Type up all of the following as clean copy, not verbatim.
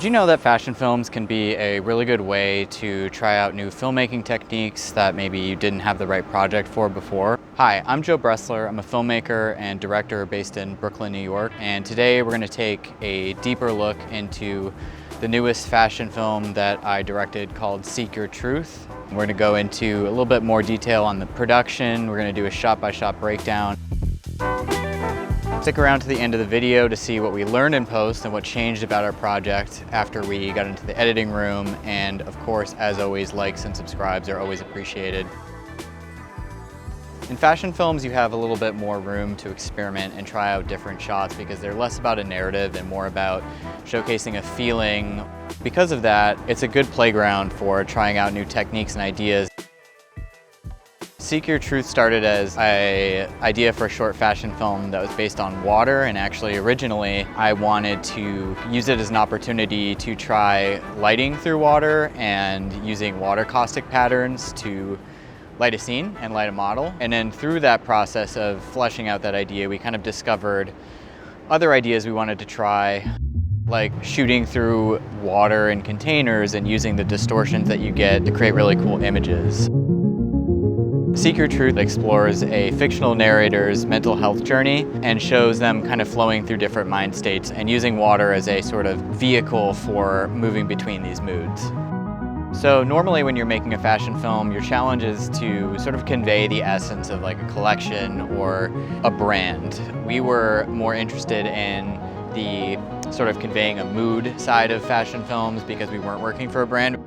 Did you know that fashion films can be a really good way to try out new filmmaking techniques that maybe you didn't have the right project for before? Hi, I'm Joe Bressler. I'm a filmmaker and director based in Brooklyn, New York. And today we're going to take a deeper look into the newest fashion film that I directed called Seek Your Truth. We're going to go into a little bit more detail on the production. We're going to do a shot-by-shot breakdown. Stick around to the end of the video to see what we learned in post and what changed about our project after we got into the editing room. And of course, as always, likes and subscribes are always appreciated. In fashion films, you have a little bit more room to experiment and try out different shots because they're less about a narrative and more about showcasing a feeling. Because of that, it's a good playground for trying out new techniques and ideas. Seek Your Truth started as an idea for a short fashion film that was based on water, and actually originally I wanted to use it as an opportunity to try lighting through water and using water caustic patterns to light a scene and light a model. And then through that process of fleshing out that idea, we kind of discovered other ideas we wanted to try, like shooting through water in containers and using the distortions that you get to create really cool images. Seek Your Truth explores a fictional narrator's mental health journey and shows them kind of flowing through different mind states and using water as a sort of vehicle for moving between these moods. So normally when you're making a fashion film, your challenge is to sort of convey the essence of like a collection or a brand. We were more interested in the sort of conveying a mood side of fashion films because we weren't working for a brand.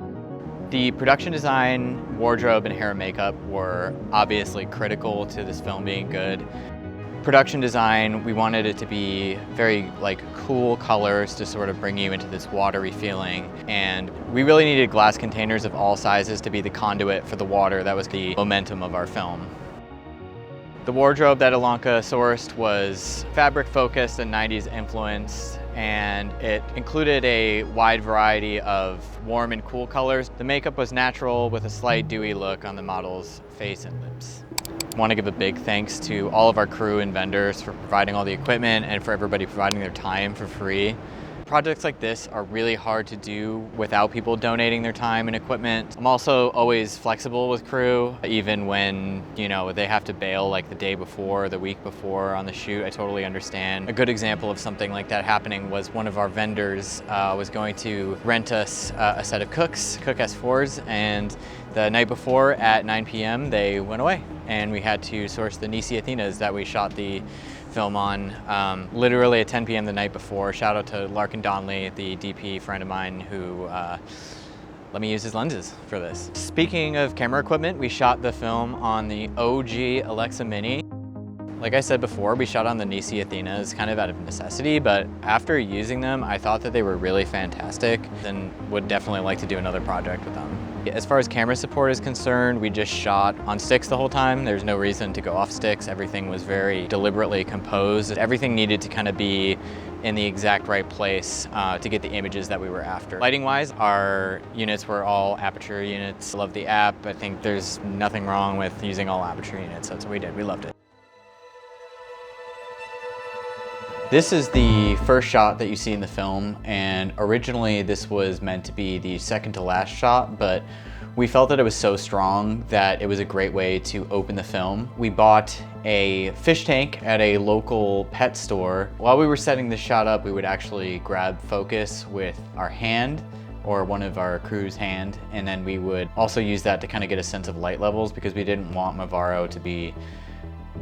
The production design, wardrobe, and hair and makeup were obviously critical to this film being good. Production design, we wanted it to be very cool colors to sort of bring you into this watery feeling. And we really needed glass containers of all sizes to be the conduit for the water. That was the momentum of our film. The wardrobe that Ilanka sourced was fabric focused and 90s influenced, and it included a wide variety of warm and cool colors. The makeup was natural with a slight dewy look on the model's face and lips. I want to give a big thanks to all of our crew and vendors for providing all the equipment and for everybody providing their time for free. Projects like this are really hard to do without people donating their time and equipment. I'm also always flexible with crew, even when, they have to bail like the day before, or the week before on the shoot. I totally understand. A good example of something like that happening was one of our vendors was going to rent us a set of Cook S4s, and the night before at 9 p.m. they went away, and we had to source the NYC Athenas that we shot the film on literally at 10 p.m. the night before. Shout out to Larkin Donnelly, the DP friend of mine, who let me use his lenses for this. Speaking of camera equipment, we shot the film on the OG Alexa Mini. Like I said before, we shot on the NYC Athenas kind of out of necessity, but after using them, I thought that they were really fantastic and would definitely like to do another project with them. As far as camera support is concerned, we just shot on sticks the whole time. There's no reason to go off sticks. Everything was very deliberately composed. Everything needed to kind of be in the exact right place to get the images that we were after. Lighting-wise, our units were all aperture units. I love the app. I think there's nothing wrong with using all aperture units. That's what we did. We loved it. This is the first shot that you see in the film, and originally this was meant to be the second to last shot, but we felt that it was so strong that it was a great way to open the film. We bought a fish tank at a local pet store. While we were setting this shot up, we would actually grab focus with our hand or one of our crew's hand, and then we would also use that to kind of get a sense of light levels because we didn't want Mavaro to be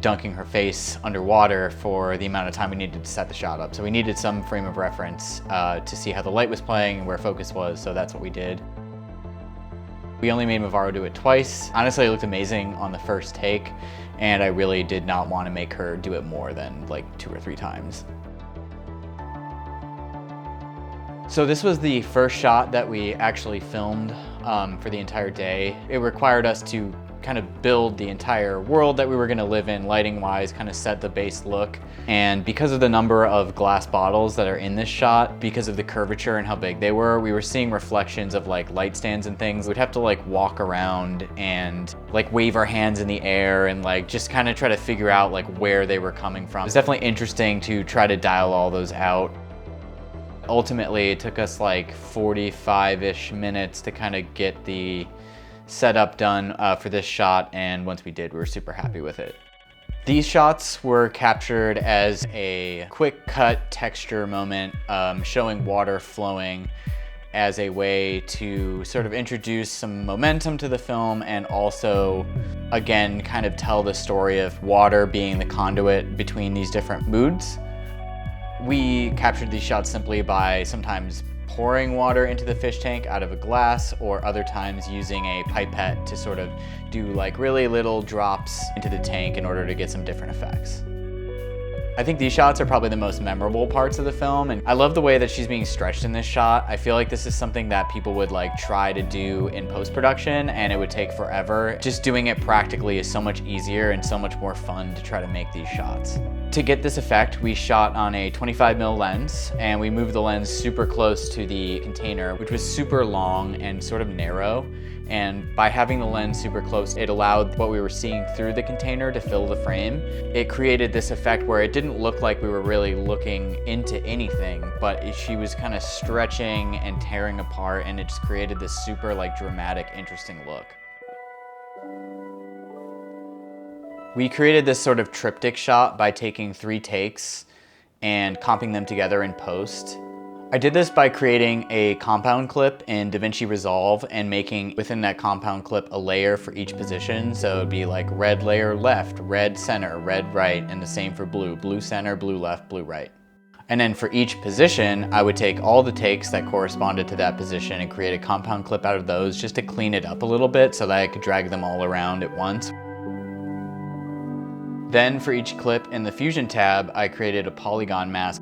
dunking her face underwater for the amount of time we needed to set the shot up. So we needed some frame of reference to see how the light was playing and where focus was, so that's what we did. We only made Mavaro do it twice. Honestly, it looked amazing on the first take, and I really did not want to make her do it more than like 2 or 3 times. So this was the first shot that we actually filmed for the entire day. It required us to kind of build the entire world that we were going to live in lighting wise, kind of set the base look. And because of the number of glass bottles that are in this shot, because of the curvature and how big they were, we were seeing reflections of like light stands and things. We'd have to like walk around and like wave our hands in the air and like just kind of try to figure out like where they were coming from. It's definitely interesting to try to dial all those out. Ultimately, it took us like 45-ish minutes to kind of get the setup done for this shot, and once we did, we were super happy with it. These shots were captured as a quick cut texture moment, showing water flowing as a way to sort of introduce some momentum to the film and also, again, kind of tell the story of water being the conduit between these different moods. We captured these shots simply by sometimes pouring water into the fish tank out of a glass, or other times using a pipette to sort of do like really little drops into the tank in order to get some different effects. I think these shots are probably the most memorable parts of the film, and I love the way that she's being stretched in this shot. I feel like this is something that people would like try to do in post-production and it would take forever. Just doing it practically is so much easier and so much more fun to try to make these shots. To get this effect, we shot on a 25mm lens, and we moved the lens super close to the container, which was super long and sort of narrow. And by having the lens super close, it allowed what we were seeing through the container to fill the frame. It created this effect where it didn't look like we were really looking into anything, but she was kind of stretching and tearing apart, and it just created this super like dramatic, interesting look. We created this sort of triptych shot by taking 3 takes and comping them together in post. I did this by creating a compound clip in DaVinci Resolve and making within that compound clip a layer for each position. So it'd be like red layer left, red center, red right, and the same for blue. Blue center, blue left, blue right. And then for each position, I would take all the takes that corresponded to that position and create a compound clip out of those just to clean it up a little bit so that I could drag them all around at once. Then for each clip in the Fusion tab, I created a polygon mask.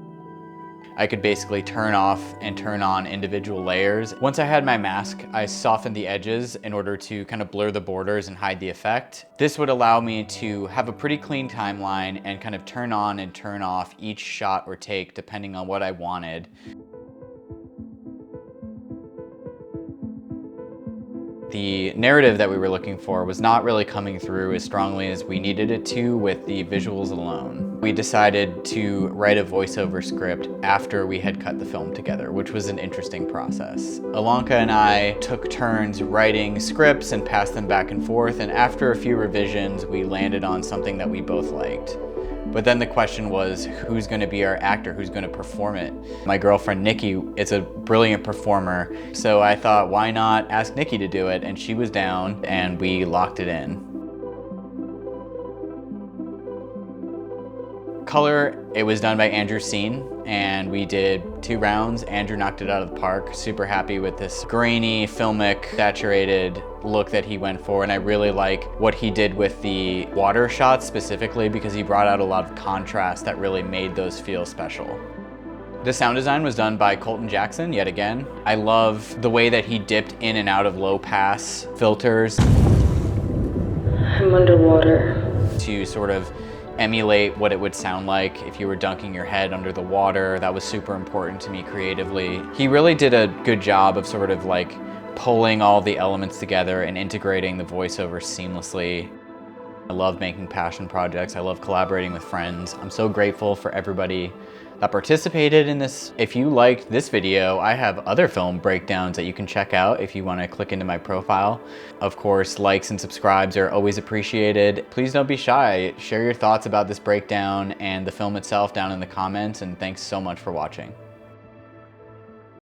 I could basically turn off and turn on individual layers. Once I had my mask, I softened the edges in order to kind of blur the borders and hide the effect. This would allow me to have a pretty clean timeline and kind of turn on and turn off each shot or take depending on what I wanted. The narrative that we were looking for was not really coming through as strongly as we needed it to with the visuals alone. We decided to write a voiceover script after we had cut the film together, which was an interesting process. Alonka and I took turns writing scripts and passed them back and forth, and after a few revisions, we landed on something that we both liked. But then the question was, who's going to be our actor? Who's going to perform it? My girlfriend Nikki is a brilliant performer, so I thought, why not ask Nikki to do it? And she was down, and we locked it in. Color, it was done by Andrew Scene, and we did 2 rounds. Andrew knocked it out of the park. Super happy with this grainy, filmic, saturated look that he went for, and I really like what he did with the water shots specifically because he brought out a lot of contrast that really made those feel special. The sound design was done by Colton Jackson, yet again. I love the way that he dipped in and out of low pass filters. I'm underwater. To sort of emulate what it would sound like if you were dunking your head under the water. That was super important to me creatively. He really did a good job of sort of like pulling all the elements together and integrating the voiceover seamlessly. I love making passion projects. I love collaborating with friends. I'm so grateful for everybody that participated in this. If you liked this video, I have other film breakdowns that you can check out if you want to click into my profile. Of course, likes and subscribes are always appreciated. Please don't be shy. Share your thoughts about this breakdown and the film itself down in the comments, and thanks so much for watching.